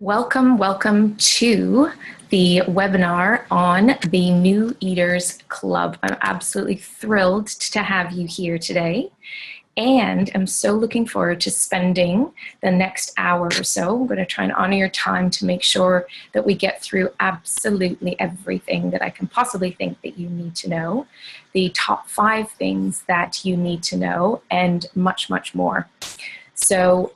Welcome to the webinar on the New Eaters Club. I'm absolutely thrilled to have you here today, and I'm so looking forward to spending the next hour or so. I'm going to try and honor your time to make sure that we get through absolutely everything that I can possibly think that you need to know, the top 5 things that you need to know, and much, much more. So,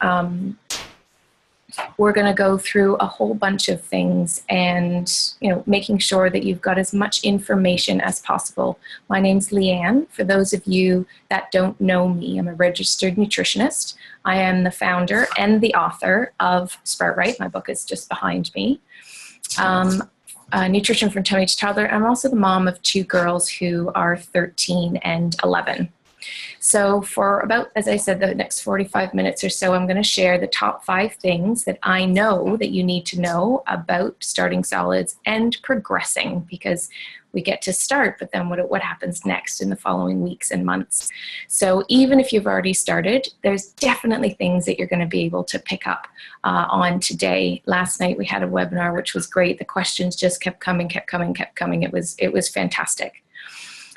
we're going to go through a whole bunch of things and, making sure that you've got as much information as possible. My name's Lianne. For those of you that don't know me, I'm a registered nutritionist. I am the founder and the author of Sprout Right. My book is just behind me. Nutrition from Tummy to Toddler. I'm also the mom of 2 girls who are 13 and 11. So for about, as I said, the next 45 minutes or so, I'm going to share the top 5 things that I know that you need to know about starting solids and progressing, because we get to start, but then what happens next in the following weeks and months. So even if you've already started, there's definitely things that you're going to be able to pick up on today. Last night we had a webinar, which was great. The questions just kept coming. It was fantastic.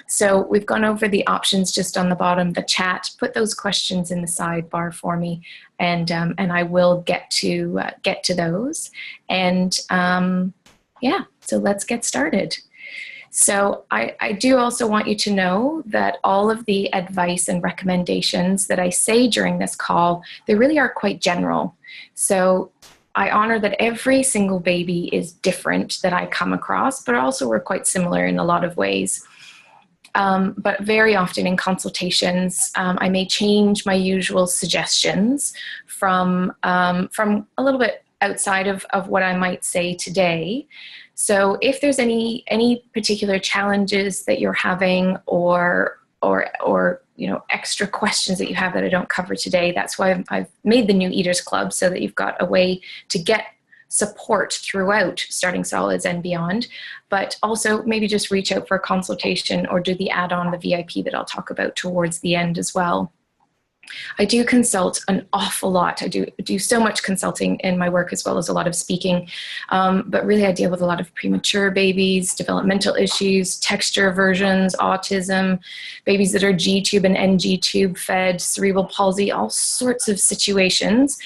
So we've gone over the options just on the bottom, the chat. Put those questions in the sidebar for me, and I will get to those. And yeah, so let's get started. So I do also want you to know that all of the advice and recommendations that I say during this call, they really are quite general. So I honor that every single baby is different that I come across, but also we're quite similar in a lot of ways. But very often in consultations, I may change my usual suggestions from a little bit outside of what I might say today. So if there's any particular challenges that you're having or extra questions that you have that I don't cover today, that's why I've made the New Eaters Club, so that you've got a way to get support throughout starting solids and beyond, but also maybe just reach out for a consultation or do the add-on, the VIP, that I'll talk about towards the end as well. I do consult an awful lot. I do so much consulting in my work, as well as a lot of speaking, but really I deal with a lot of premature babies, developmental issues, texture aversions, autism, babies that are G-tube and NG-tube fed, cerebral palsy, all sorts of situations.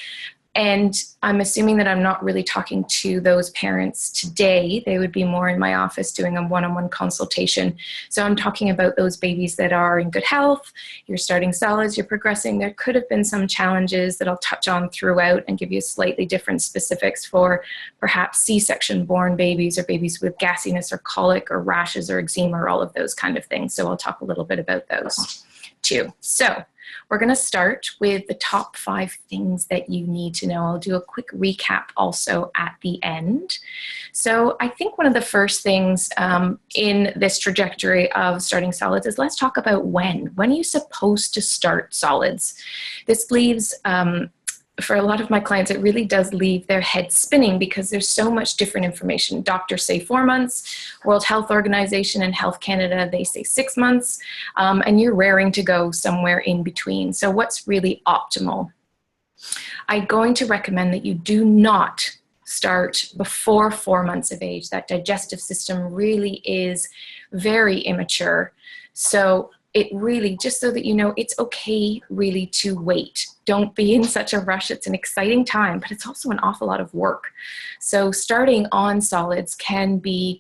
And I'm assuming that I'm not really talking to those parents today. They would be more in my office doing a one-on-one consultation. So I'm talking about those babies that are in good health. You're starting solids, you're progressing. There could have been some challenges that I'll touch on throughout and give you slightly different specifics for perhaps C-section born babies, or babies with gassiness or colic or rashes or eczema, or all of those kind of things. So I'll talk a little bit about those too. So we're going to start with the top 5 things that you need to know. I'll do a quick recap also at the end. So I think one of the first things in this trajectory of starting solids is, let's talk about when. When are you supposed to start solids? This leaves, for a lot of my clients, it really does leave their head spinning, because there's so much different information. Doctors say 4 months, World Health Organization and Health Canada, they say 6 months, and you're raring to go somewhere in between. So what's really optimal? I'm going to recommend that you do not start before 4 months of age. That digestive system really is very immature. So it really, just so that you know, it's okay really to wait. Don't be in such a rush. It's an exciting time, but it's also an awful lot of work. So starting on solids can be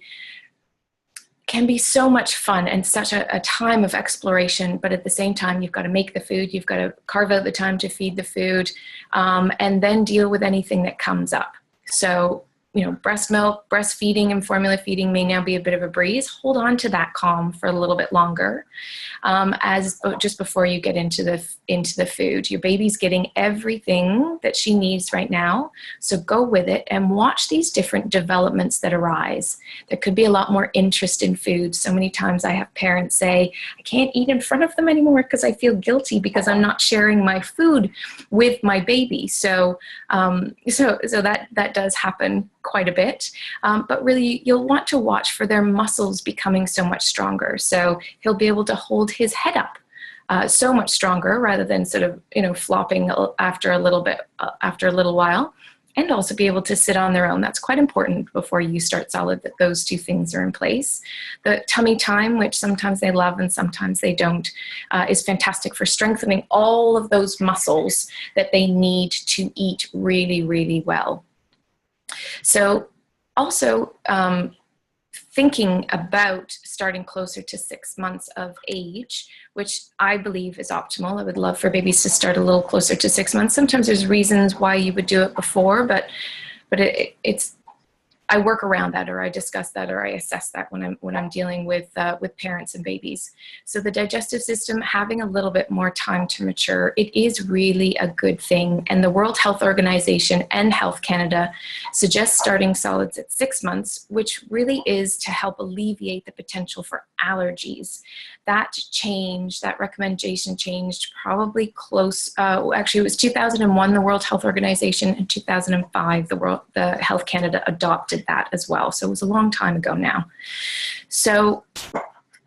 so much fun and such a time of exploration, but at the same time, you've got to make the food, you've got to carve out the time to feed the food, and then deal with anything that comes up. So, breast milk, breastfeeding, and formula feeding may now be a bit of a breeze. Hold on to that calm for a little bit longer, just before you get into the food. Your baby's getting everything that she needs right now, so go with it and watch these different developments that arise. There could be a lot more interest in food. So many times I have parents say, I can't eat in front of them anymore because I feel guilty because I'm not sharing my food with my baby. So that does happen quite a bit, but really you'll want to watch for their muscles becoming so much stronger. So he'll be able to hold his head up so much stronger, rather than sort of flopping after a little while. and also be able to sit on their own. That's quite important before you start solid, that those two things are in place. The tummy time, which sometimes they love and sometimes they don't, is fantastic for strengthening all of those muscles that they need to eat really, really well. So also, thinking about starting closer to 6 months of age, which I believe is optimal. I would love for babies to start a little closer to 6 months. Sometimes there's reasons why you would do it before, but it's I work around that, or I discuss that, or I assess that when I'm dealing with parents and babies. So the digestive system having a little bit more time to mature, it is really a good thing. And the World Health Organization and Health Canada suggest starting solids at 6 months, which really is to help alleviate the potential for allergies. That changed, that recommendation changed probably close, actually it was 2001, the World Health Organization, and 2005, the Health Canada adopted that as well. So it was a long time ago now. So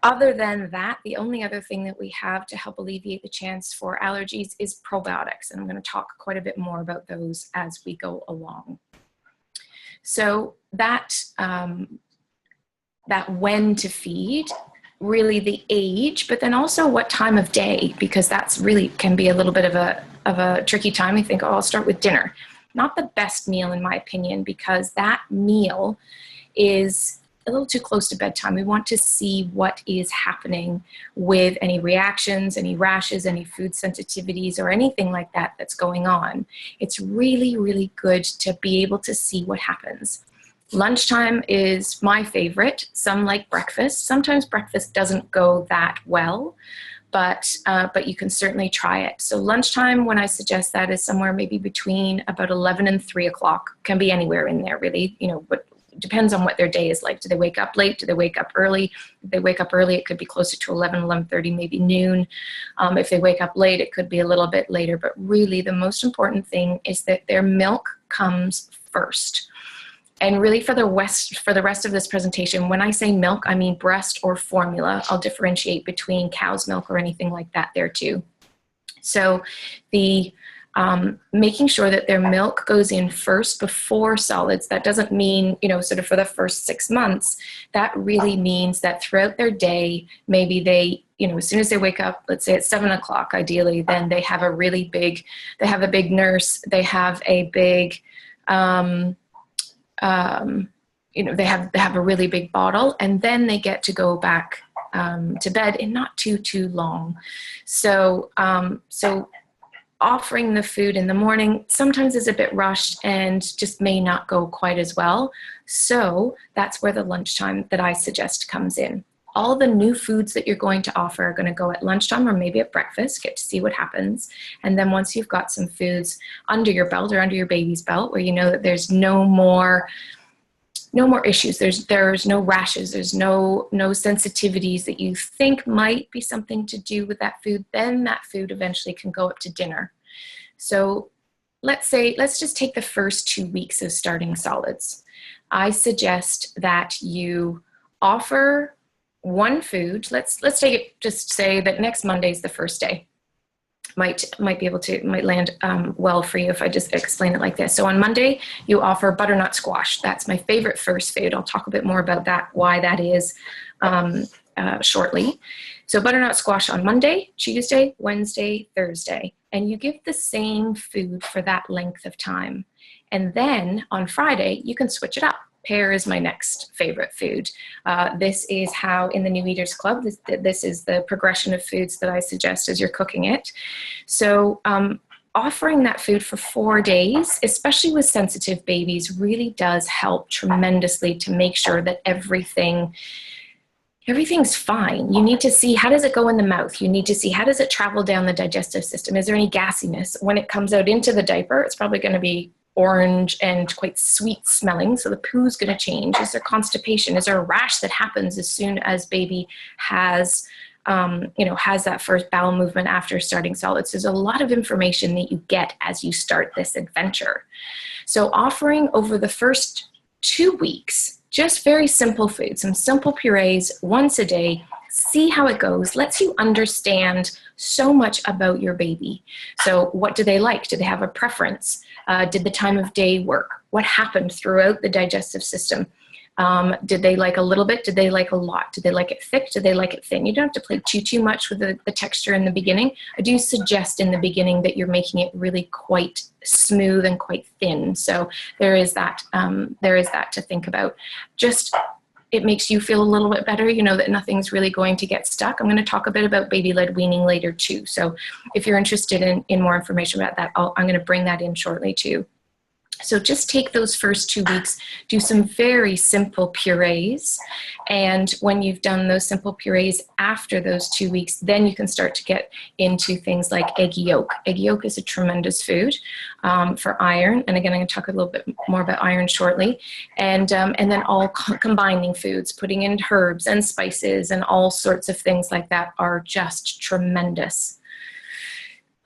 other than that, the only other thing that we have to help alleviate the chance for allergies is probiotics. And I'm going to talk quite a bit more about those as we go along. So that when to feed, really the age, but then also what time of day, because that's really can be a little bit of a tricky time. You think, oh, I'll start with dinner. Not the best meal in my opinion, because that meal is a little too close to bedtime. We want to see what is happening with any reactions, any rashes, any food sensitivities, or anything like that that's going on. It's really, really good to be able to see what happens. Lunchtime is my favorite. Some like breakfast. Sometimes breakfast doesn't go that well, but you can certainly try it. So lunchtime, when I suggest that, is somewhere maybe between about 11 and 3 o'clock. Can be anywhere in there, really. You know, but depends on what their day is like. Do they wake up late? Do they wake up early? If they wake up early, it could be closer to 11, 11:30, maybe noon. If they wake up late, it could be a little bit later. But really, the most important thing is that their milk comes first. And really for the rest of this presentation, when I say milk, I mean breast or formula. I'll differentiate between cow's milk or anything like that there too. So the making sure that their milk goes in first before solids, that doesn't mean, you know, sort of for the first 6 months. That really means that throughout their day, maybe they, you know, as soon as they wake up, let's say at 7 o'clock ideally, then they have a big nurse, they have a big, you know, they have a really big bottle, and then they get to go back to bed in not too long. So offering the food in the morning sometimes is a bit rushed and just may not go quite as well. So that's where the lunchtime that I suggest comes in. All the new foods that you're going to offer are going to go at lunchtime or maybe at breakfast, get to see what happens. And then once you've got some foods under your belt or under your baby's belt where you know that there's no more issues, there's no rashes, there's no sensitivities that you think might be something to do with that food, then that food eventually can go up to dinner. So let's just take the first 2 weeks of starting solids. I suggest that you offer one food. Let's take it, just say that next Monday is the first day. Might land well for you if I just explain it like this. So on Monday, you offer butternut squash. That's my favorite first food. I'll talk a bit more about that, why that is shortly. So butternut squash on Monday, Tuesday, Wednesday, Thursday. And you give the same food for that length of time. And then on Friday, you can switch it up. Pear is my next favorite food. This is how in the New Eaters Club, this is the progression of foods that I suggest as you're cooking it. So offering that food for 4 days, especially with sensitive babies, really does help tremendously to make sure that everything's fine. You need to see, how does it go in the mouth? You need to see, how does it travel down the digestive system? Is there any gassiness? When it comes out into the diaper, it's probably going to be orange and quite sweet smelling, so the poo's going to change. Is there constipation? Is there a rash that happens as soon as baby has that first bowel movement after starting solids? There's a lot of information that you get as you start this adventure. So offering over the first 2 weeks, just very simple food, some simple purees once a day, see how it goes, lets you understand so much about your baby. So what do they like? Do they have a preference? Did the time of day work? What happened throughout the digestive system? Did they like a little bit? Did they like a lot? Did they like it thick? Did they like it thin? You don't have to play too much with the texture in the beginning. I do suggest in the beginning that you're making it really quite smooth and quite thin. So there is that to think about. Just, it makes you feel a little bit better, you know, that nothing's really going to get stuck. I'm going to talk a bit about baby-led weaning later too. So if you're interested in more information about that, I'm going to bring that in shortly too. So just take those first 2 weeks, do some very simple purees. And when you've done those simple purees after those 2 weeks, then you can start to get into things like egg yolk. Egg yolk is a tremendous food for iron. And again, I'm going to talk a little bit more about iron shortly. And then all combining foods, putting in herbs and spices and all sorts of things like that are just tremendous.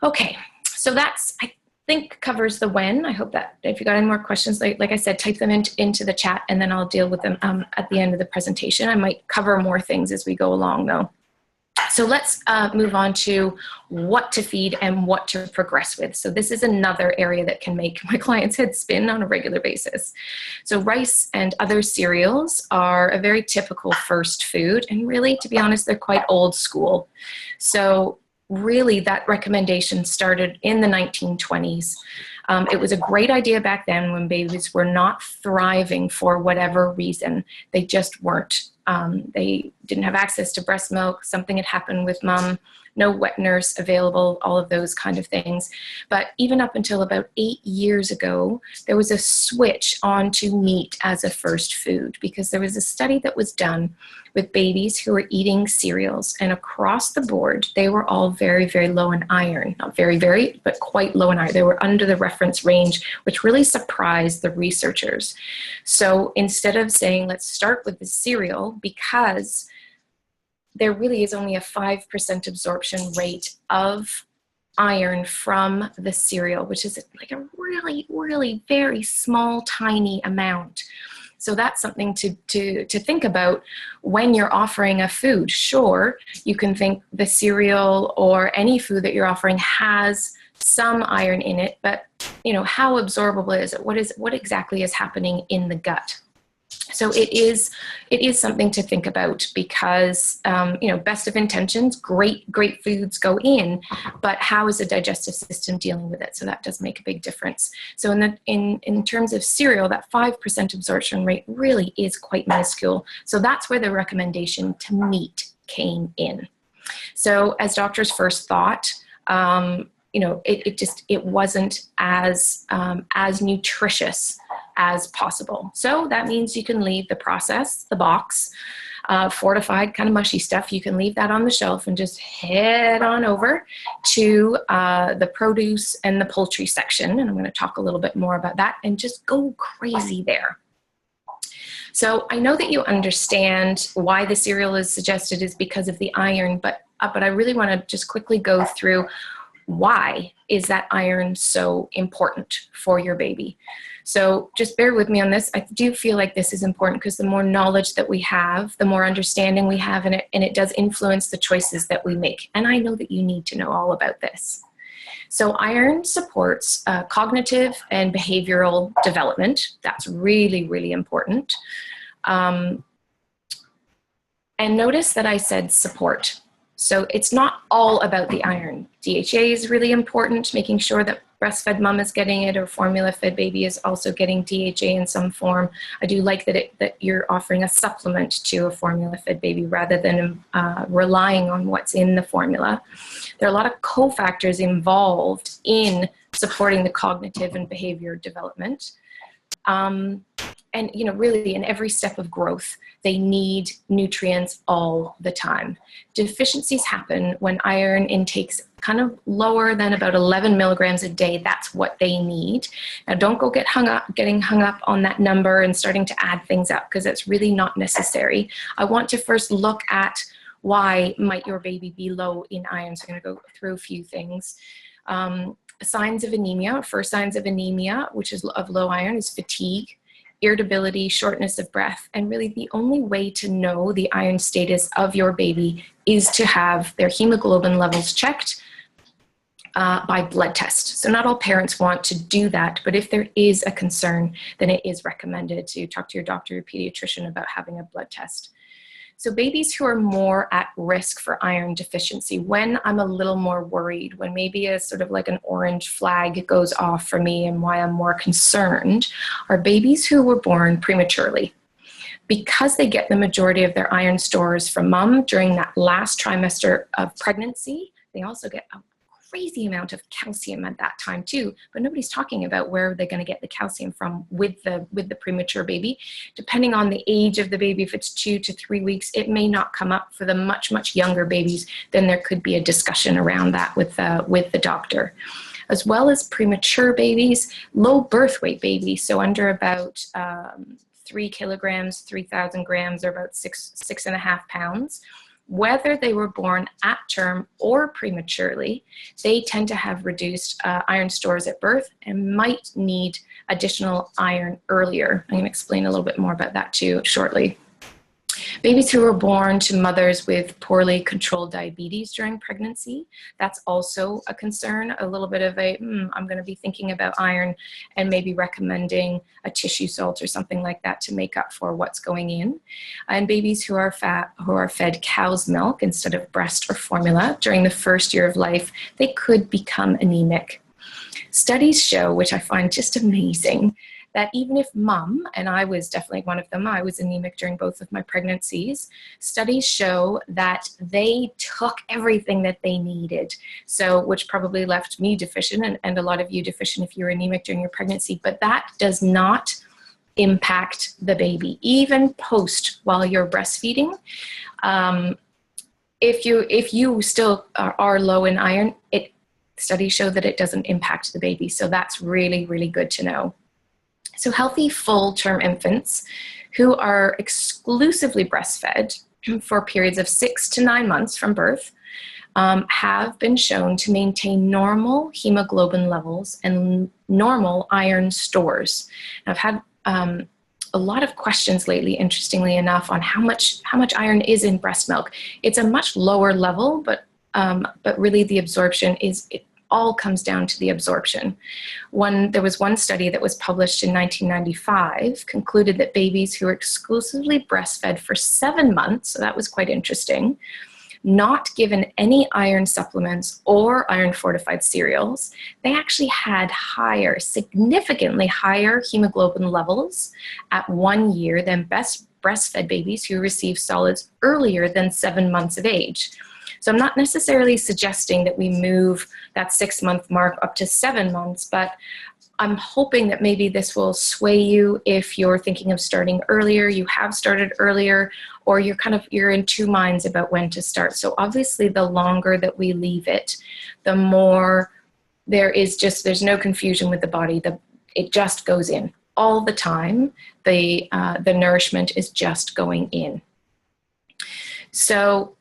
Okay, so that's, I think, covers the when. I hope that if you got any more questions, like I said, type them into the chat and then I'll deal with them at the end of the presentation. I might cover more things as we go along though. So let's move on to what to feed and what to progress with. So this is another area that can make my clients' heads spin on a regular basis. So rice and other cereals are a very typical first food, and really, to be honest, they're quite old school. So really, that recommendation started in the 1920s. It was a great idea back then when babies were not thriving for whatever reason. They just weren't. They didn't have access to breast milk. Something had happened with mom. No wet nurse available, all of those kind of things. But even up until about 8 years ago, there was a switch onto meat as a first food because there was a study that was done with babies who were eating cereals, and across the board, they were all very, very low in iron. Not very, very, but quite low in iron. They were under the reference range, which really surprised the researchers. So instead of saying, let's start with the cereal, because there really is only a 5% absorption rate of iron from the cereal, which is like a really, really very small, tiny amount. So that's something to think about when you're offering a food. Sure, you can think the cereal or any food that you're offering has some iron in it, but you know, how absorbable is it? What exactly is happening in the gut? So it is something to think about because, you know, best of intentions, great foods go in, but how is the digestive system dealing with it? So that does make a big difference. So in terms of cereal, that 5% absorption rate really is quite minuscule. So that's where the recommendation to meat came in. So as doctors first thought, you know, it wasn't as nutritious as possible. So that means you can leave the process, the box, fortified kind of mushy stuff. You can leave that on the shelf and just head on over to the produce and the poultry section. And I'm going to talk a little bit more about that and just go crazy there. So I know that you understand why the cereal is suggested is because of the iron, but I really want to just quickly go through why is that iron so important for your baby. So just bear with me on this. I do feel like this is important because the more knowledge that we have, the more understanding we have in it, and it does influence the choices that we make. And I know that you need to know all about this. So iron supports cognitive and behavioral development. That's really, really important. And notice that I said support. So it's not all about the iron. DHA is really important, making sure that breastfed mom is getting it or formula-fed baby is also getting DHA in some form. I do like that you're offering a supplement to a formula-fed baby rather than relying on what's in the formula. There are a lot of cofactors involved in supporting the cognitive and behavior development. And, you know, really in every step of growth, they need nutrients all the time. Deficiencies happen when iron intake's kind of lower than about 11 milligrams a day. That's what they need. Now, don't go getting hung up on that number and starting to add things up because that's really not necessary. I want to first look at why might your baby be low in iron. So I'm going to go through a few things. Signs of anemia, first signs of anemia, which is of low iron, is fatigue, irritability, shortness of breath. And really the only way to know the iron status of your baby is to have their hemoglobin levels checked by blood test. So not all parents want to do that, but if there is a concern, then it is recommended to talk to your doctor, your pediatrician about having a blood test. So babies who are more at risk for iron deficiency, when I'm a little more worried, when maybe a sort of like an orange flag goes off for me and why I'm more concerned, are babies who were born prematurely. Because they get the majority of their iron stores from mom during that last trimester of pregnancy, they also get a crazy amount of calcium at that time too, but nobody's talking about where they're going to get the calcium from with the premature baby. Depending on the age of the baby, if it's 2 to 3 weeks, it may not come up. For the much younger babies, then there could be a discussion around that with the doctor. As well as premature babies, low birth weight babies, so under about 3 kilograms, 3,000 grams, or about 6.5 pounds. Whether they were born at term or prematurely, they tend to have reduced iron stores at birth and might need additional iron earlier. I'm going to explain a little bit more about that too shortly. Babies who were born to mothers with poorly controlled diabetes during pregnancy, that's also a concern, a little bit of a, I'm going to be thinking about iron and maybe recommending a tissue salt or something like that to make up for what's going in. And babies who are fed cow's milk instead of breast or formula during the first year of life, they could become anemic. Studies show, which I find just amazing, that even if mom, and I was definitely one of them, I was anemic during both of my pregnancies, studies show that they took everything that they needed. So, which probably left me deficient and a lot of you deficient if you're anemic during your pregnancy, but that does not impact the baby, even post while you're breastfeeding. If you still are low in iron, studies show that it doesn't impact the baby. So that's really, really good to know. So healthy full-term infants who are exclusively breastfed for periods of 6 to 9 months from birth have been shown to maintain normal hemoglobin levels and normal iron stores. I've had a lot of questions lately, interestingly enough, on how much iron is in breast milk. It's a much lower level, but really the absorption it all comes down to the absorption. There was one study that was published in 1995 concluded that babies who were exclusively breastfed for 7 months, so that was quite interesting, not given any iron supplements or iron fortified cereals, they actually had significantly higher hemoglobin levels at 1 year than breastfed babies who received solids earlier than 7 months of age. So I'm not necessarily suggesting that we move that 6-month mark up to 7 months, but I'm hoping that maybe this will sway you if you're thinking of starting earlier, you have started earlier, or you're in two minds about when to start. So obviously the longer that we leave it, the more there's no confusion with the body. It just goes in all the time. The nourishment is just going in. So,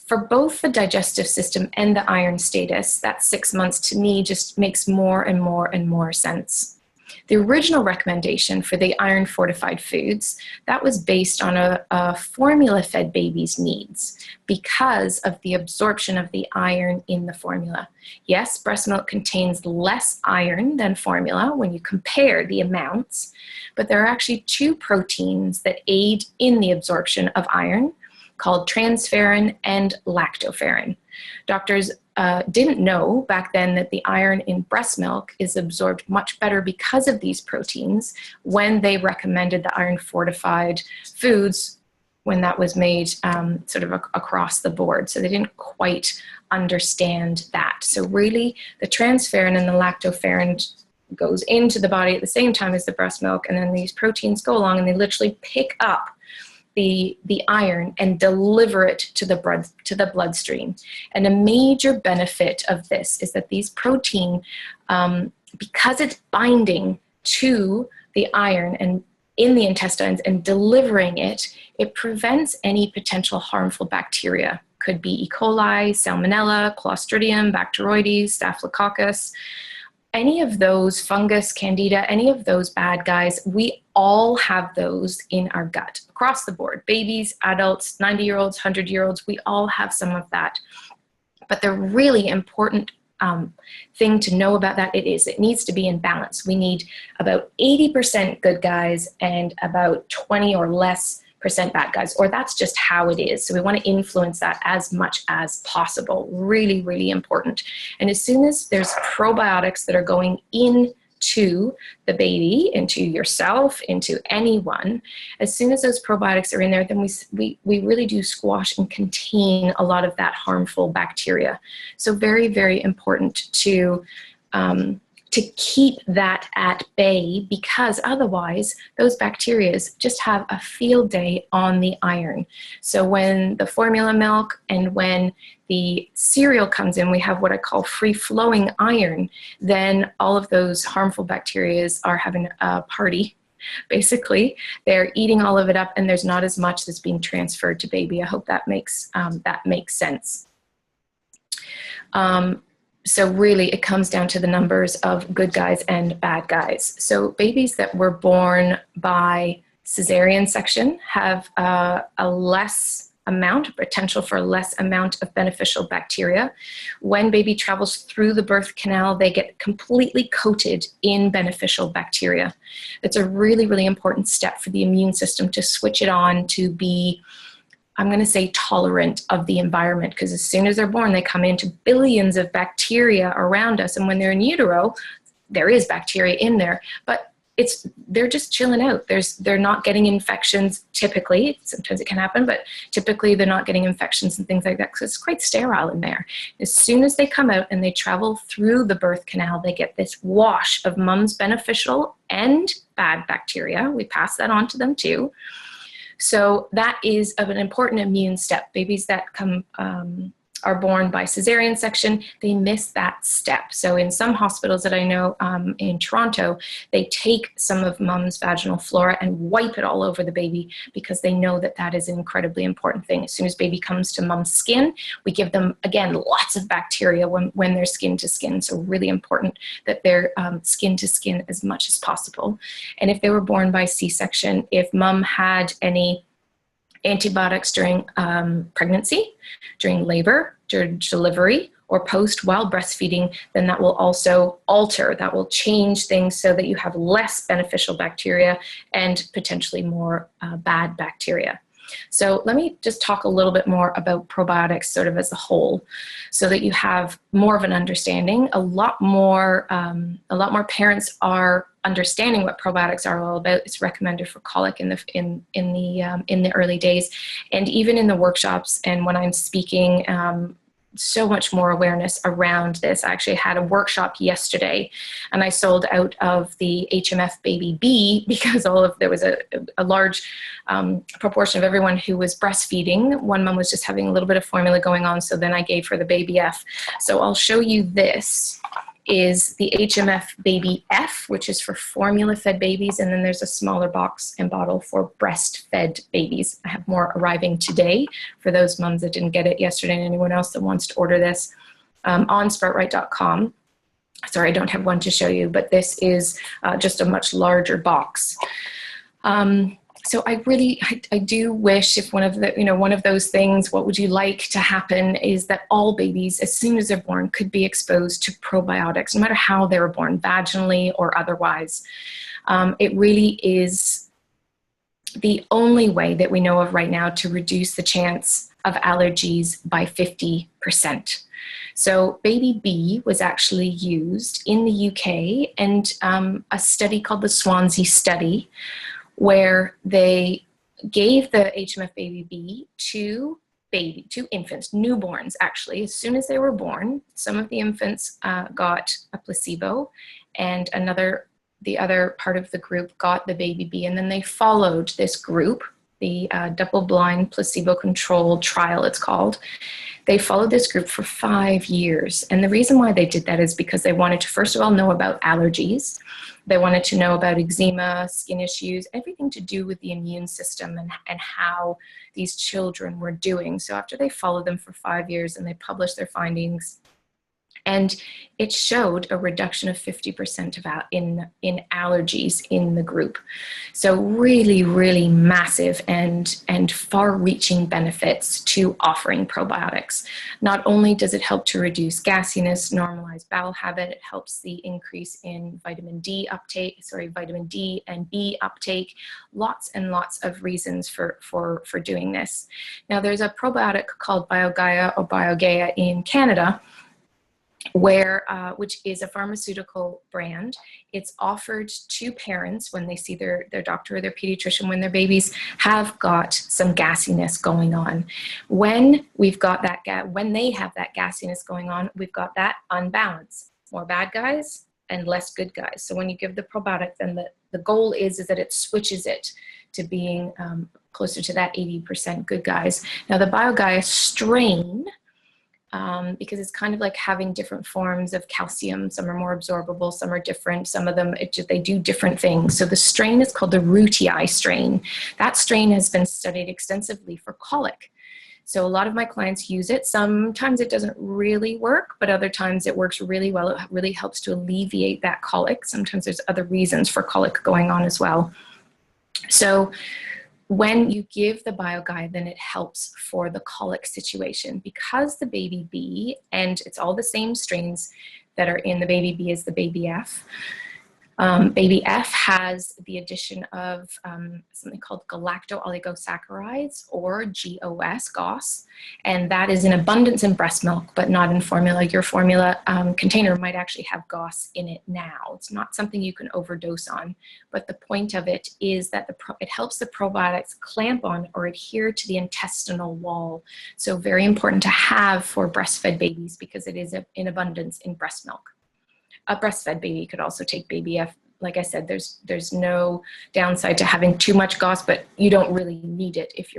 for both the digestive system and the iron status, that 6 months to me just makes more and more and more sense. The original recommendation for the iron fortified foods, that was based on a formula-fed baby's needs because of the absorption of the iron in the formula. Yes, breast milk contains less iron than formula when you compare the amounts, but there are actually 2 proteins that aid in the absorption of iron, called transferrin and lactoferrin. Doctors didn't know back then that the iron in breast milk is absorbed much better because of these proteins when they recommended the iron fortified foods when that was made sort of across the board. So they didn't quite understand that. So really the transferrin and the lactoferrin goes into the body at the same time as the breast milk, and then these proteins go along and they literally pick up the iron and deliver it to the bloodstream. And a major benefit of this is that these protein, because it's binding to the iron and in the intestines and delivering it, it prevents any potential harmful bacteria. Could be E. coli, Salmonella, Clostridium, Bacteroides, Staphylococcus. Any of those, fungus, candida, any of those bad guys, we all have those in our gut across the board. Babies, adults, 90-year-olds, 100-year-olds, we all have some of that. But the really important thing to know about that it needs to be in balance. We need about 80% good guys and about 20 or less % bad guys, or that's just how it is. So we want to influence that as much as possible. Really, really important. And as soon as there's probiotics that are going into the baby, into yourself, into anyone, as soon as those probiotics are in there, then we really do squash and contain a lot of that harmful bacteria. So very, very important to keep that at bay, because otherwise those bacteria just have a field day on the iron. So when the formula milk and when the cereal comes in, we have what I call free-flowing iron, then all of those harmful bacteria are having a party. Basically, they're eating all of it up, and there's not as much that's being transferred to baby. I hope that makes sense. So really, it comes down to the numbers of good guys and bad guys. So babies that were born by cesarean section have a less amount, potential for a less amount of beneficial bacteria. When baby travels through the birth canal, they get completely coated in beneficial bacteria. It's a really, really important step for the immune system to switch it on to be, I'm going to say, tolerant of the environment, because as soon as they're born, they come into billions of bacteria around us. And when they're in utero, there is bacteria in there, but they're just chilling out. They're not getting infections typically. Sometimes it can happen, but typically they're not getting infections and things like that, because it's quite sterile in there. As soon as they come out and they travel through the birth canal, they get this wash of mom's beneficial and bad bacteria. We pass that on to them too. So that is an important immune step. Babies that are born by cesarean section, they miss that step. So in some hospitals that I know in Toronto, they take some of mom's vaginal flora and wipe it all over the baby, because they know that that is an incredibly important thing. As soon as baby comes to mom's skin, we give them, again, lots of bacteria when they're skin to skin. So really important that they're skin to skin as much as possible. And if they were born by C-section, if mom had any antibiotics during pregnancy, during labor, during delivery, or post while breastfeeding, then that will also alter, that will change things so that you have less beneficial bacteria and potentially more bad bacteria. So let me just talk a little bit more about probiotics sort of as a whole, so that you have more of an understanding. A lot more parents are understanding what probiotics are all about. It's recommended for colic in the early days, and even in the workshops. And when I'm speaking, so much more awareness around this. I actually had a workshop yesterday, and I sold out of the HMF Baby B because there was a large proportion of everyone who was breastfeeding. One mom was just having a little bit of formula going on, so then I gave her the Baby F. So I'll show you this. Is the HMF Baby F, which is for formula-fed babies, and then there's a smaller box and bottle for breastfed babies. I have more arriving today for those moms that didn't get it yesterday, and anyone else that wants to order this on sproutright.com. Sorry, I don't have one to show you, but this is just a much larger box. So I do wish, if one of those things, what would you like to happen, is that all babies, as soon as they're born, could be exposed to probiotics, no matter how they were born, vaginally or otherwise. It really is the only way that we know of right now to reduce the chance of allergies by 50%. So Baby B was actually used in the UK, and a study called the Swansea study, where they gave the HMF Baby B to infants, newborns actually, as soon as they were born. Some of the infants got a placebo, and the other part of the group got the Baby B, and then they followed this group, the double-blind placebo-controlled trial it's called. They followed this group for 5 years, and the reason why they did that is because they wanted to, first of all, know about allergies. They wanted to know about eczema, skin issues, everything to do with the immune system and how these children were doing. So after they followed them for 5 years and they published their findings, And it showed a reduction of 50% in allergies in the group. So really, really massive and far-reaching benefits to offering probiotics. Not only does it help to reduce gassiness, normalize bowel habit, it helps the increase in vitamin D and B uptake. Lots and lots of reasons for doing this. Now, there's a probiotic called BioGaia or BioGaia in Canada, which is a pharmaceutical brand. It's offered to parents when they see their doctor or their pediatrician when their babies have got some gassiness going on. When we've got when they have that gassiness going on, we've got that unbalance. More bad guys and less good guys. So when you give the probiotic, then the goal is that it switches it to being closer to that 80% good guys. Now the BioGaia strain, because it's kind of like having different forms of calcium. Some are more absorbable, some are different. Some of them, they do different things. So the strain is called the Rutii strain. That strain has been studied extensively for colic. So a lot of my clients use it. Sometimes it doesn't really work, but other times it works really well. It really helps to alleviate that colic. Sometimes there's other reasons for colic going on as well. So when you give the BioGaia, then it helps for the colic situation because the baby B, and it's all the same strains that are in the baby B as the baby F. Baby F has the addition of something called galacto-oligosaccharides, or GOS, and that is in abundance in breast milk, but not in formula. Your formula container might actually have GOS in it now. It's not something you can overdose on, but the point of it is that it helps the probiotics clamp on or adhere to the intestinal wall. So very important to have for breastfed babies because it is in abundance in breast milk. A breastfed baby could also take baby F. Like I said, there's no downside to having too much GOS, but you don't really need it if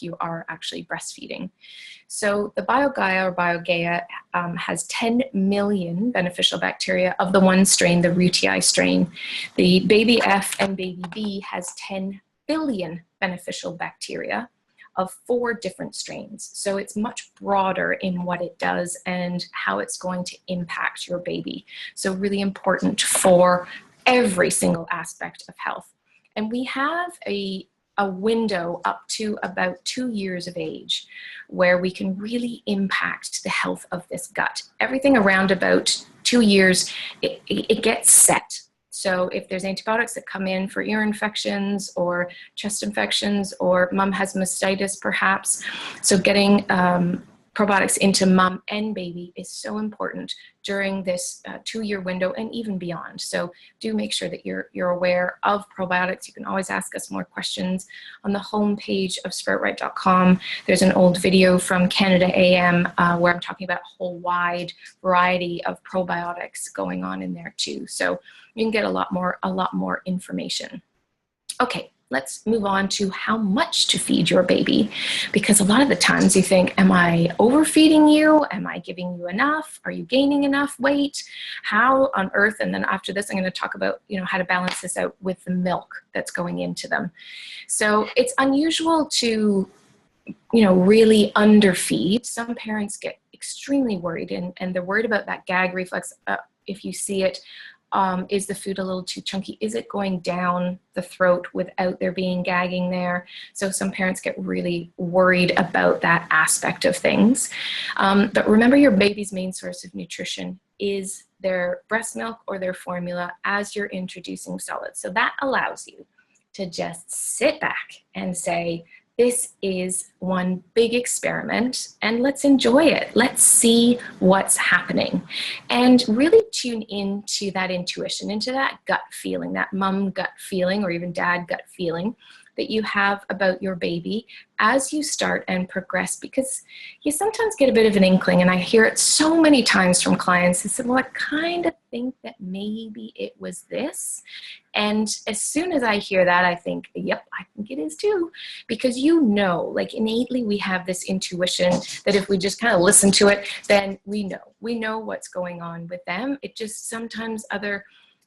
you are actually breastfeeding. So the BioGaia or BioGaia has 10 million beneficial bacteria of the one strain, the Rutii strain. The baby F and baby B has 10 billion beneficial bacteria of 4 different strains. So it's much broader in what it does and how it's going to impact your baby. So really important for every single aspect of health. And we have a window up to about 2 years of age where we can really impact the health of this gut. Everything around about 2 years, it gets set. So if there's antibiotics that come in for ear infections or chest infections, or mom has mastitis perhaps, so getting probiotics into mom and baby is so important during this 2-year window and even beyond. So do make sure that you're aware of probiotics. You can always ask us more questions on the homepage of sproutright.com. There's an old video from Canada AM where I'm talking about a whole wide variety of probiotics going on in there too. So you can get a lot more information. Okay. Let's move on to how much to feed your baby, because a lot of the times you think, am I overfeeding you? Am I giving you enough? Are you gaining enough weight? How on earth? And then after this, I'm going to talk about, how to balance this out with the milk that's going into them. So it's unusual to, really underfeed. Some parents get extremely worried and they're worried about that gag reflex. If you see it, is the food a little too chunky? Is it going down the throat without there being gagging there? So some parents get really worried about that aspect of things. But remember, your baby's main source of nutrition is their breast milk or their formula as you're introducing solids. So that allows you to just sit back and say, this is one big experiment and let's enjoy it. Let's see what's happening and really tune into that intuition, into that gut feeling, that mom gut feeling or even dad gut feeling that you have about your baby as you start and progress, because you sometimes get a bit of an inkling, and I hear it so many times from clients who said, well, I kind of think that maybe it was this. And as soon as I hear that, I think, yep, I think it is too, because like innately we have this intuition that if we just kind of listen to it, then we know what's going on with them. It just sometimes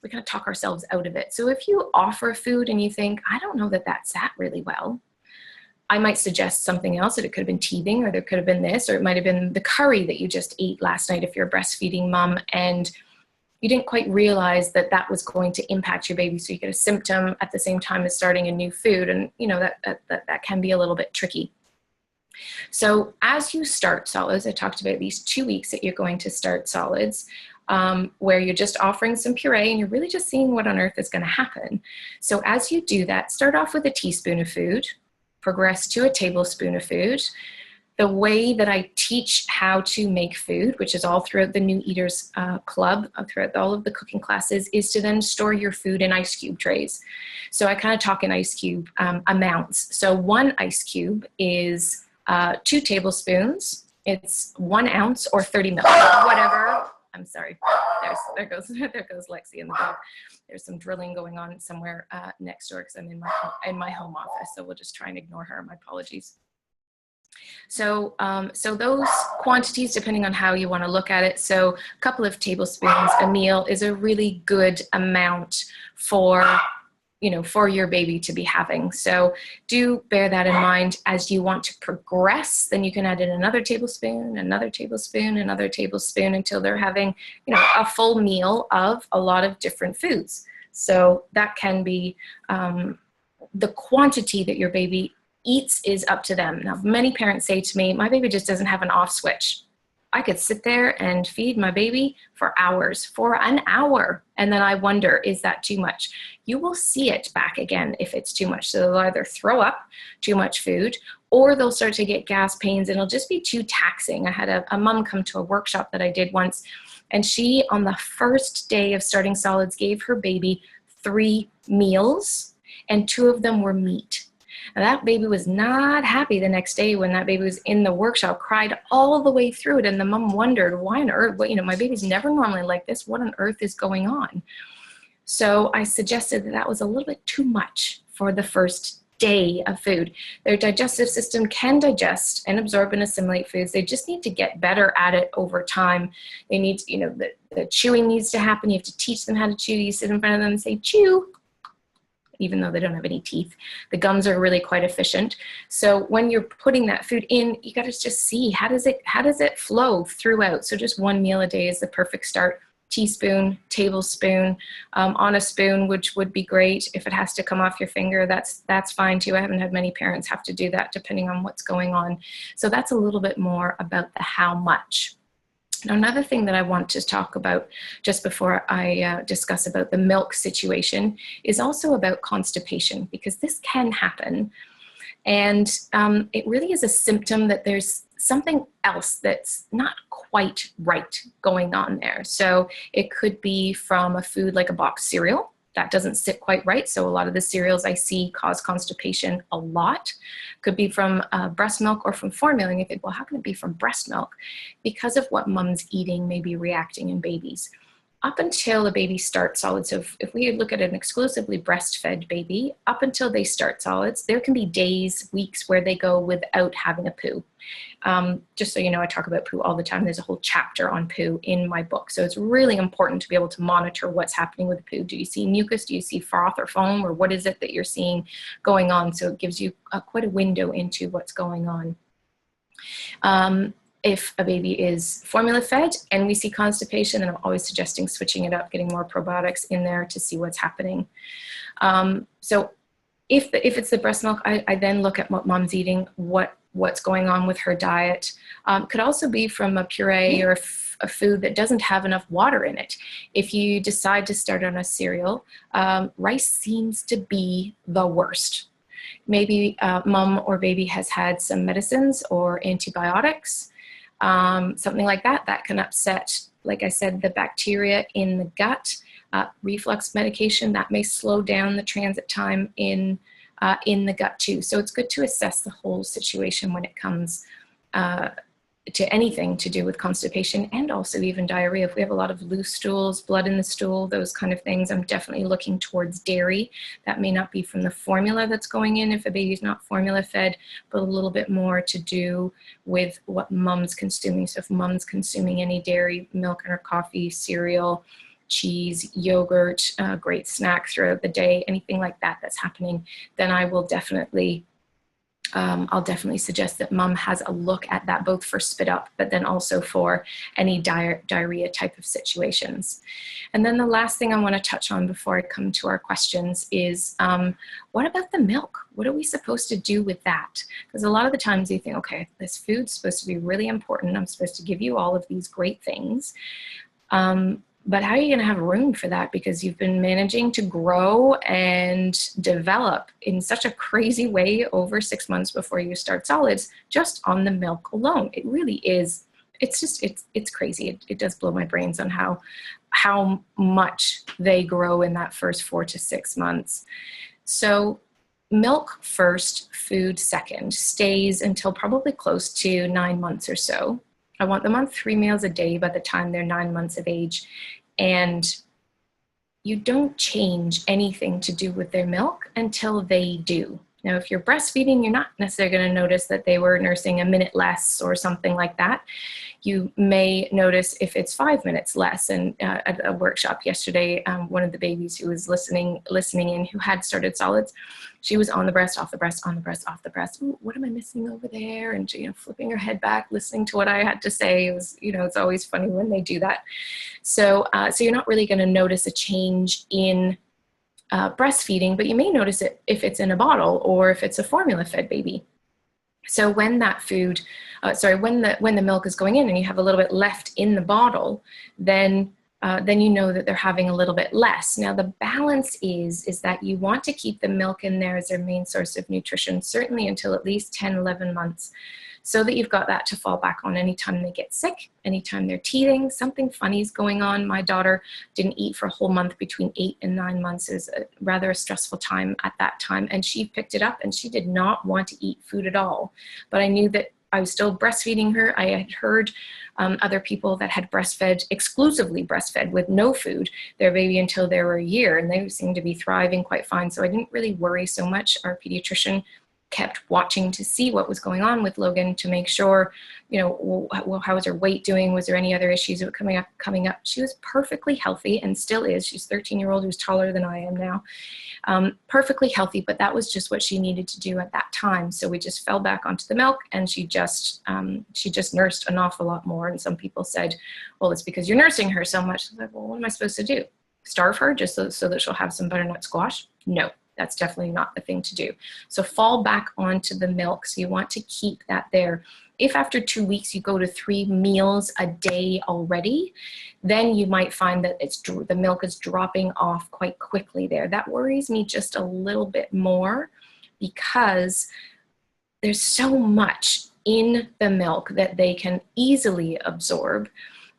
we kind of talk ourselves out of it. So if you offer food and you think, I don't know that sat really well, I might suggest something else, that it could have been teething, or there could have been this, or it might have been the curry that you just ate last night if you're a breastfeeding mom and you didn't quite realize that that was going to impact your baby. So you get a symptom at the same time as starting a new food, and that can be a little bit tricky. So as you start solids, I talked about these 2 weeks that you're going to start solids, where you're just offering some puree and you're really just seeing what on earth is going to happen. So as you do that, start off with a teaspoon of food, progress to a tablespoon of food. The way that I teach how to make food, which is all throughout the New Eaters Club, throughout all of the cooking classes, is to then store your food in ice cube trays. So I kind of talk in ice cube amounts. So 1 ice cube is 2 tablespoons. It's 1 ounce or 30 mil, whatever. I'm sorry. There goes Lexi in the dog. There's some drilling going on somewhere next door because I'm in my home office. So we'll just try and ignore her. My apologies. So, so those quantities, depending on how you want to look at it. So a couple of tablespoons a meal is a really good amount for, for your baby to be having. So do bear that in mind. As you want to progress, then you can add in another tablespoon, another tablespoon, another tablespoon until they're having, a full meal of a lot of different foods. So that can be the quantity that your baby eats is up to them. Now, many parents say to me, my baby just doesn't have an off switch. I could sit there and feed my baby for hours, for an hour. And then I wonder, is that too much? You will see it back again if it's too much. So they'll either throw up too much food, or they'll start to get gas pains and it'll just be too taxing. I had a mom come to a workshop that I did once, and she, on the first day of starting solids, gave her baby 3 meals and 2 of them were meat. And that baby was not happy the next day when that baby was in the workshop, cried all the way through it. And the mom wondered, why on earth, my baby's never normally like this. What on earth is going on? So I suggested that was a little bit too much for the first day of food. Their digestive system can digest and absorb and assimilate foods. They just need to get better at it over time. They need to, the chewing needs to happen. You have to teach them how to chew. You sit in front of them and say, chew, even though they don't have any teeth. The gums are really quite efficient. So when you're putting that food in, you got to just see, how does it flow throughout? So just 1 meal a day is the perfect start. Teaspoon, tablespoon, on a spoon, which would be great. If it has to come off your finger, that's fine too. I haven't had many parents have to do that depending on what's going on. So that's a little bit more about the how much. Now, another thing that I want to talk about just before I discuss about the milk situation is also about constipation, because this can happen. And it really is a symptom that there's something else that's not quite right going on there. So it could be from a food like a boxed cereal. That doesn't sit quite right. So a lot of the cereals I see cause constipation a lot. Could be from breast milk or from formula. And you think, well, how can it be from breast milk? Because of what mom's eating may be reacting in babies. Up until a baby starts solids, so if we look at an exclusively breastfed baby, up until they start solids, there can be days, weeks where they go without having a poo. Just so you know, I talk about poo all the time. There's a whole chapter on poo in my book. So it's really important to be able to monitor what's happening with poo. Do you see mucus? Do you see froth or foam? Or what is it that you're seeing going on? So it gives you quite a window into what's going on. If a baby is formula fed and we see constipation, then I'm always suggesting switching it up, getting more probiotics in there to see what's happening. So if it's the breast milk, I then look at what mom's eating, what's going on with her diet. Could also be from a puree or a food that doesn't have enough water in it. If you decide to start on a cereal, rice seems to be the worst. Maybe mom or baby has had some medicines or antibiotics, something like that. That can upset, like I said, the bacteria in the gut. Reflux medication, that may slow down the transit time in the gut too. So it's good to assess the whole situation when it comes to anything to do with constipation and also even diarrhea. If we have a lot of loose stools, blood in the stool, those kind of things, I'm definitely looking towards dairy. That may not be from the formula that's going in if a baby's not formula fed, but a little bit more to do with what mom's consuming. So if mom's consuming any dairy, milk in her coffee, cereal, cheese, yogurt, great snack throughout the day, anything like that that's happening, then I will definitely I'll definitely suggest that mom has a look at that, both for spit up, but then also for any diarrhea type of situations. And then the last thing I want to touch on before I come to our questions is, what about the milk? What are we supposed to do with that? Because a lot of the times you think, okay, this food's supposed to be really important. I'm supposed to give you all of these great things. But how are you going to have room for that? Because you've been managing to grow and develop in such a crazy way over 6 months before you start solids, just on the milk alone. It really is. It's crazy. It does blow my brains on how much they grow in that first 4 to 6 months. So milk first, food second, stays until probably close to 9 months or so. I want them on 3 meals a day by the time they're 9 months of age. And you don't change anything to do with their milk until they do. Now, if you're breastfeeding, you're not necessarily going to notice that they were nursing a minute less or something like that. You may notice if it's 5 minutes less. And at a workshop yesterday, one of the babies who was listening in, who had started solids, she was on the breast, off the breast, on the breast, off the breast. Ooh, what am I missing over there? And flipping her head back, listening to what I had to say. It was, it's always funny when they do that. So you're not really going to notice a change in breastfeeding, but you may notice it if it's in a bottle or if it's a formula-fed baby. So when that food, when the milk is going in and you have a little bit left in the bottle, then you know that they're having a little bit less. Now the balance is that you want to keep the milk in there as their main source of nutrition, certainly until at least 10, 11 months, so that you've got that to fall back on anytime they get sick, anytime they're teething, something funny is going on. My daughter didn't eat for a whole month between 8 and 9 months. It was rather a stressful time at that time, and she picked it up and she did not want to eat food at all. But I knew that I was still breastfeeding her. I had heard other people that had exclusively breastfed with no food, their baby until they were a year, and they seemed to be thriving quite fine. So I didn't really worry so much. Our pediatrician kept watching to see what was going on with Logan to make sure, well, how was her weight doing? Was there any other issues that were coming up? She was perfectly healthy and still is. She's a 13-year-old who's taller than I am now. Perfectly healthy, but that was just what she needed to do at that time. So we just fell back onto the milk, and she just nursed an awful lot more. And some people said, well, it's because you're nursing her so much. I was like, well, what am I supposed to do? Starve her just so that she'll have some butternut squash? No. That's definitely not the thing to do. So fall back onto the milk. So you want to keep that there. If after 2 weeks you go to 3 meals a day already, then you might find that the milk is dropping off quite quickly there. That worries me just a little bit more, because there's so much in the milk that they can easily absorb,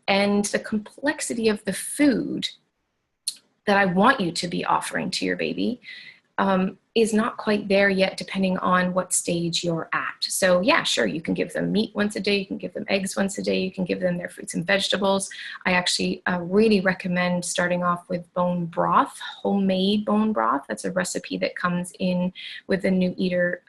and the complexity of the food that I want you to be offering to your baby is not quite there yet, depending on what stage you're at. So yeah, sure, you can give them meat once a day, you can give them eggs once a day, you can give them their fruits and vegetables. I actually really recommend starting off with bone broth, homemade bone broth. That's a recipe that comes in with the New Eater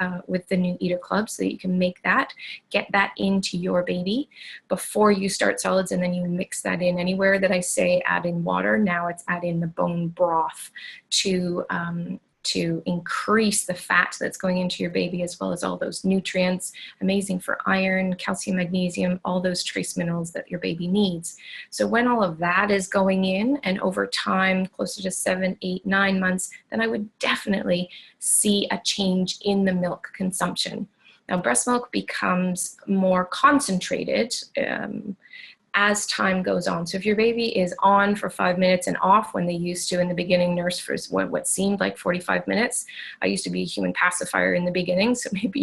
Club, so that you can make that, get that into your baby before you start solids, and then you mix that in. Anywhere that I say add in water, now it's add in the bone broth to increase the fat that's going into your baby, as well as all those nutrients, amazing for iron, calcium, magnesium, all those trace minerals that your baby needs. So when all of that is going in, and over time, closer to 7, 8, 9 months, then I would definitely see a change in the milk consumption. Now, breast milk becomes more concentrated as time goes on. So if your baby is on for 5 minutes and off, when they used to in the beginning nurse for what seemed like 45 minutes, I used to be a human pacifier in the beginning, so maybe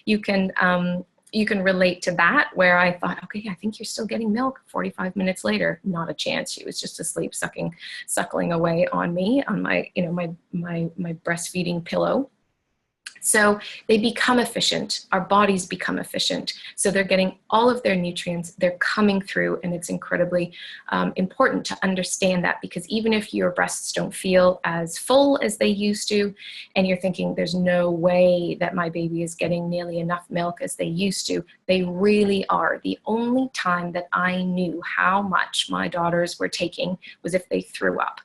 you can relate to that, where I thought, okay, I think you're still getting milk 45 minutes later. Not a chance. She was just asleep, suckling away on me, on my breastfeeding pillow. So they become efficient. Our bodies become efficient. So they're getting all of their nutrients. They're coming through, and it's incredibly important to understand that, because even if your breasts don't feel as full as they used to, and you're thinking there's no way that my baby is getting nearly enough milk as they used to, they really are. The only time that I knew how much my daughters were taking was if they threw up.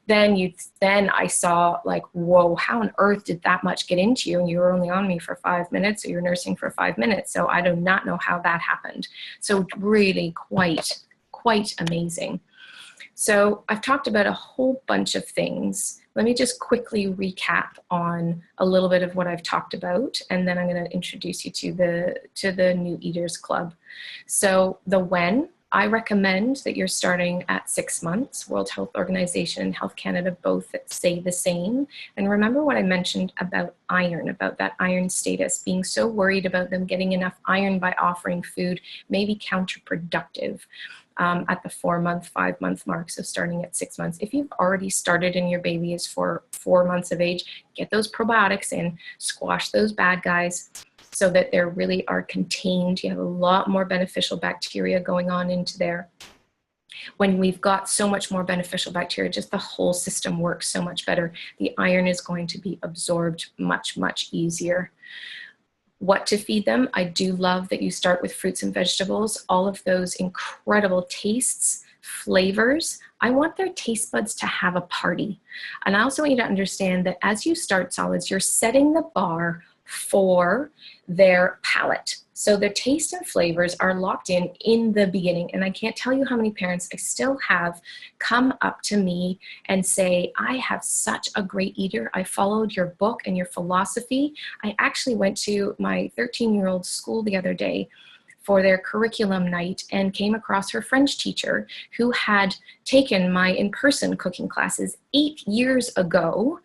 then I saw like, whoa, how on earth did that much get into you? And you were only on me for 5 minutes, or you're nursing for 5 minutes. So I do not know how that happened. So really quite amazing. So I've talked about a whole bunch of things. Let me just quickly recap on a little bit of what I've talked about, and then I'm going to introduce you to the New Eaters Club. So the when, I recommend that you're starting at 6 months. World Health Organization and Health Canada both say the same. And remember what I mentioned about iron, about that iron status. Being so worried about them getting enough iron by offering food may be counterproductive. At the 4 month, 5 month mark, so starting at 6 months. If you've already started and your baby is 4 months of age, get those probiotics in, squash those bad guys so that they really are contained. You have a lot more beneficial bacteria going on into there. When we've got so much more beneficial bacteria, just the whole system works so much better. The iron is going to be absorbed much, much easier. What to feed them. I do love that you start with fruits and vegetables, all of those incredible tastes, flavors. I want their taste buds to have a party. And I also want you to understand that as you start solids, you're setting the bar for their palate. So their taste and flavors are locked in the beginning. And I can't tell you how many parents I still have come up to me and say, I have such a great eater. I followed your book and your philosophy. I actually went to my 13-year-old school the other day for their curriculum night and came across her French teacher who had taken my in-person cooking classes 8 years ago.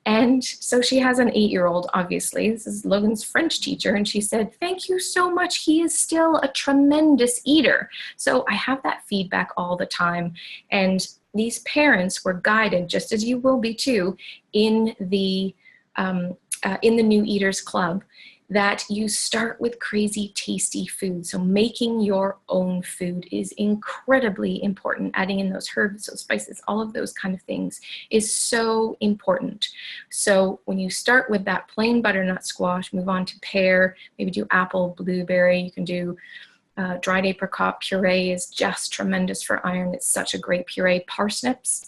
And so she has an 8-year-old, obviously. This is Logan's French teacher. And she said, thank you so much. He is still a tremendous eater. So I have that feedback all the time. And these parents were guided, just as you will be too, in the New Eaters Club, that you start with crazy tasty food. So making your own food is incredibly important. Adding in those herbs, those spices, all of those kind of things is so important. So when you start with that plain butternut squash, move on to pear, maybe do apple, blueberry, you can do dried apricot puree is just tremendous for iron. It's such a great puree. Parsnips.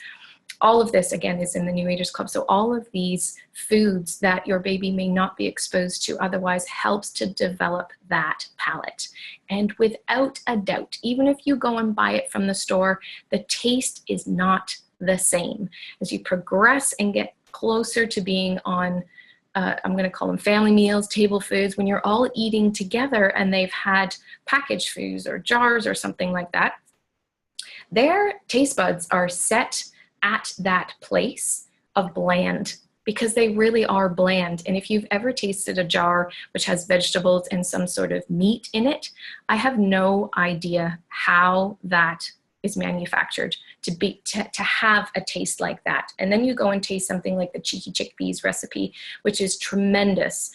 All of this, again, is in the New Eaters Club. So all of these foods that your baby may not be exposed to otherwise helps to develop that palate. And without a doubt, even if you go and buy it from the store, the taste is not the same. As you progress and get closer to being on, I'm going to call them family meals, table foods, when you're all eating together and they've had packaged foods or jars or something like that, their taste buds are set at that place of bland, because they really are bland. And if you've ever tasted a jar which has vegetables and some sort of meat in it, I have no idea how that is manufactured to have a taste like that. And then you go and taste something like the cheeky chickpeas recipe, which is tremendous.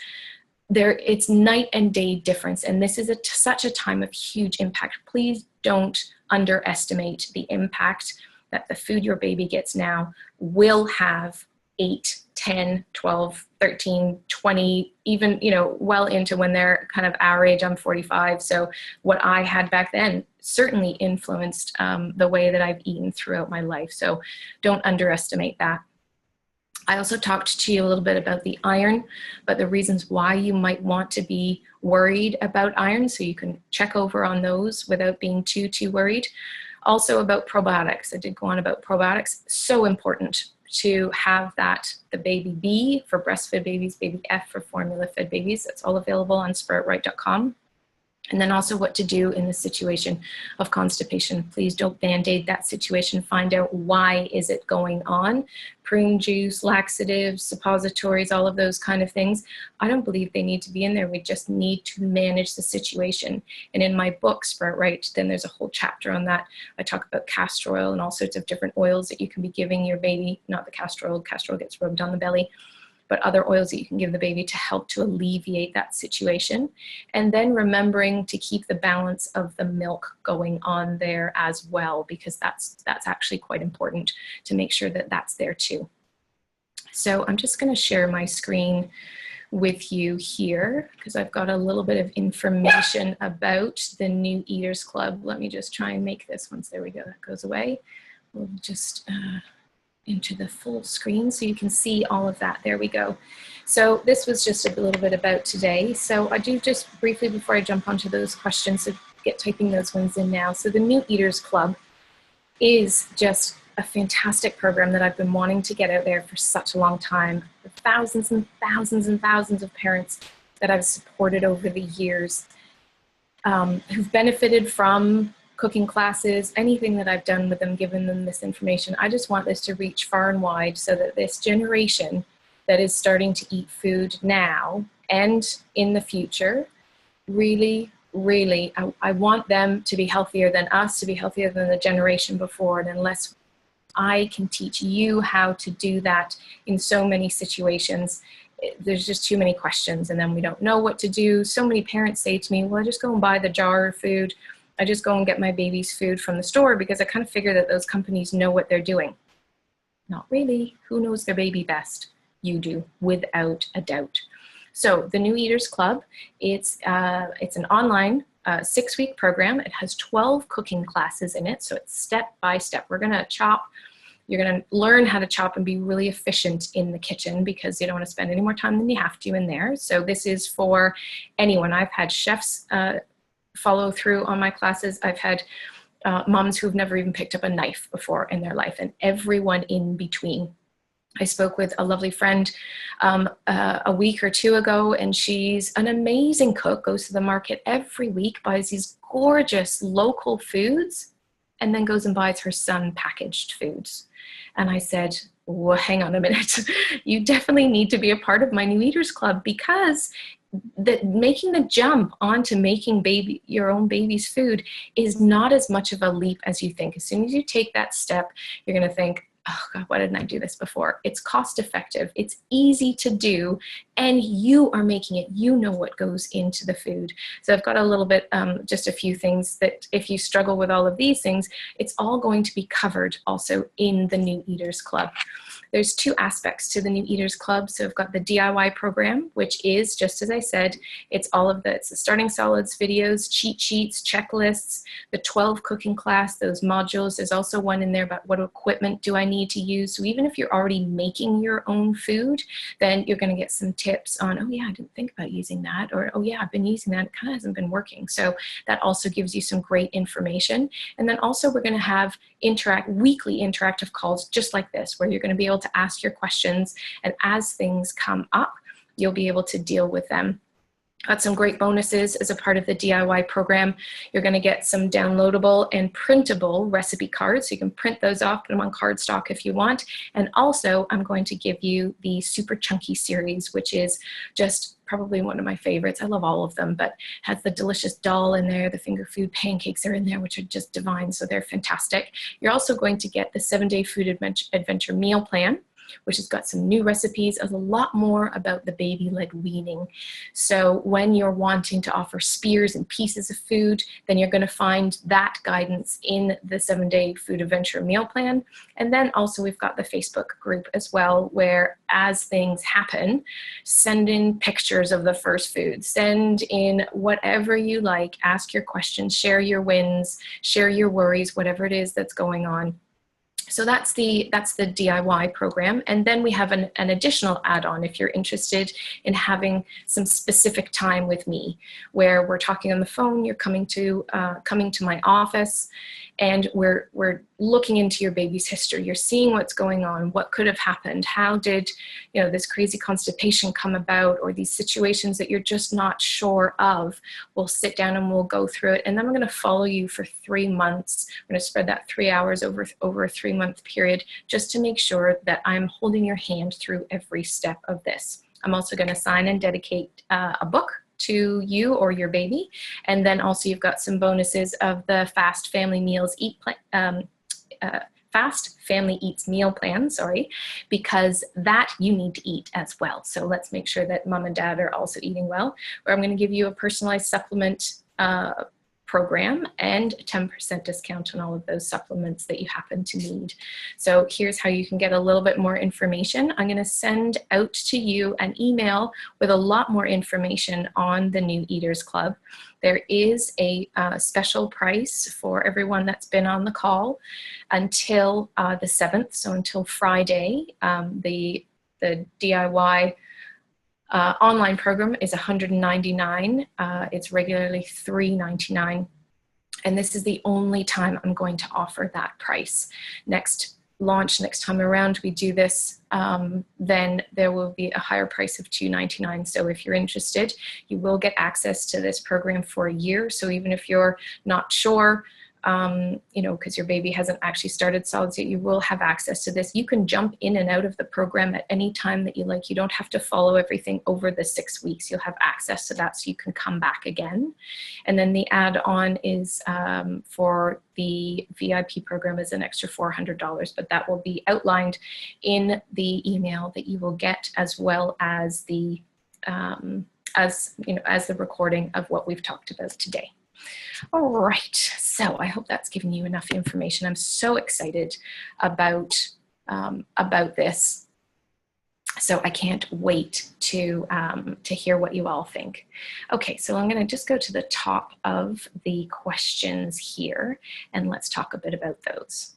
It's night and day difference. And this is such a time of huge impact. Please don't underestimate the impact that the food your baby gets now will have 8, 10, 12, 13, 20, even, well into when they're kind of our age. I'm 45. So what I had back then certainly influenced the way that I've eaten throughout my life. So don't underestimate that. I also talked to you a little bit about the iron, but the reasons why you might want to be worried about iron, so you can check over on those without being too worried. Also about probiotics. I did go on about probiotics. So important to have that, the baby B for breastfed babies, baby F for formula fed babies. That's all available on sproutright.com. And then also what to do in the situation of constipation. Please don't band-aid that situation. Find out why is it going on. Prune juice, laxatives, suppositories, all of those kind of things. I don't believe they need to be in there. We just need to manage the situation. And in my book, Sprout Right, then there's a whole chapter on that. I talk about castor oil and all sorts of different oils that you can be giving your baby. Not the castor oil gets rubbed on the belly, but other oils that you can give the baby to help to alleviate that situation. And then remembering to keep the balance of the milk going on there as well, because that's actually quite important to make sure that that's there too. So I'm just going to share my screen with you here because I've got a little bit of information about the New Eaters Club. Let me just try and make this once. There we go. That goes away. We'll just into the full screen so you can see all of that. There we go. So this was just a little bit about today. So I do just briefly, before I jump onto those questions, so get typing those ones in now. So the New Eaters Club is just a fantastic program that I've been wanting to get out there for such a long time. The thousands and thousands and thousands of parents that I've supported over the years who've benefited from cooking classes, anything that I've done with them, given them this information. I just want this to reach far and wide so that this generation that is starting to eat food now and in the future, really, I want them to be healthier than us, to be healthier than the generation before. And unless I can teach you how to do that in so many situations, there's just too many questions and then we don't know what to do. So many parents say to me, well, I just go and buy the jar of food. I just go and get my baby's food from the store because I kind of figure that those companies know what they're doing. Not really. Who knows their baby best? You do, without a doubt. So the New Eaters Club, it's an online 6-week program. It has 12 cooking classes in it. So it's step by step. We're gonna chop. You're gonna learn how to chop and be really efficient in the kitchen because you don't wanna spend any more time than you have to in there. So this is for anyone. I've had chefs follow through on my classes. I've had moms who've never even picked up a knife before in their life, and everyone in between. I spoke with a lovely friend a week or two ago, and she's an amazing cook, goes to the market every week, buys these gorgeous local foods, and then goes and buys her son packaged foods. And I said, well, hang on a minute. You definitely need to be a part of my New Eaters Club, because making the jump onto making your own baby's food is not as much of a leap as you think. As soon as you take that step, you're going to think, oh God, why didn't I do this before? It's cost effective, it's easy to do, and you are making it. You know what goes into the food. So I've got a little bit, just a few things that if you struggle with all of these things, it's all going to be covered also in the New Eaters Club. There's 2 aspects to the New Eaters Club. So I've got the DIY program, which is, just as I said, it's the starting solids videos, cheat sheets, checklists, the 12 cooking class, those modules. There's also one in there about what equipment do I need to use. So even if you're already making your own food, then you're going to get some tips on, oh yeah, I didn't think about using that, or oh yeah, I've been using that, it kind of hasn't been working. So that also gives you some great information. And then also we're going to have weekly interactive calls just like this, where you're going to be able to ask your questions, and as things come up, you'll be able to deal with them. Got some great bonuses as a part of the DIY program. You're going to get some downloadable and printable recipe cards. So you can print those off, put them on cardstock if you want. And also, I'm going to give you the Super Chunky series, which is just probably one of my favorites. I love all of them, but has the delicious dal in there. The finger food pancakes are in there, which are just divine. So they're fantastic. You're also going to get the 7-day food adventure meal plan, which has got some new recipes, a lot more about the baby-led weaning. So when you're wanting to offer spears and pieces of food, then you're going to find that guidance in the 7-day food adventure meal plan. And then also we've got the Facebook group as well, where as things happen, send in pictures of the first food, send in whatever you like, ask your questions, share your wins, share your worries, whatever it is that's going on. So that's the DIY program. And then we have an additional add-on if you're interested in having some specific time with me, where we're talking on the phone, you're coming to my office, and we're looking into your baby's history. You're seeing what's going on, what could have happened, how did this crazy constipation come about, or these situations that you're just not sure of. We'll sit down and we'll go through it, and then I'm going to follow you for 3 months. I'm going to spread that 3 hours over a 3-month period, just to make sure that I'm holding your hand through every step of this. I'm also going to sign and dedicate a book to you or your baby. And then also you've got some bonuses of the Fast Family Eats meal plan, because that you need to eat as well. So let's make sure that mom and dad are also eating well, where I'm going to give you a personalized supplement program and a 10% discount on all of those supplements that you happen to need. So here's how you can get a little bit more information. I'm going to send out to you an email with a lot more information on the New Eaters Club. There is a special price for everyone that's been on the call until the 7th, so until Friday. The DIY online program is $199. It's regularly $399. And this is the only time I'm going to offer that price. Next time around we do this, then there will be a higher price of $299. So if you're interested, you will get access to this program for a year. So even if you're not sure, you know, because your baby hasn't actually started solids yet, you will have access to this. You can jump in and out of the program at any time that you like. You don't have to follow everything over the 6 weeks. You'll have access to that so you can come back again. And then the add-on is for the VIP program is an extra $400, but that will be outlined in the email that you will get, as well as the as the recording of what we've talked about today. All right, so I hope that's given you enough information. I'm so excited about this. So I can't wait to hear what you all think. Okay, so I'm going to just go to the top of the questions here, and let's talk a bit about those.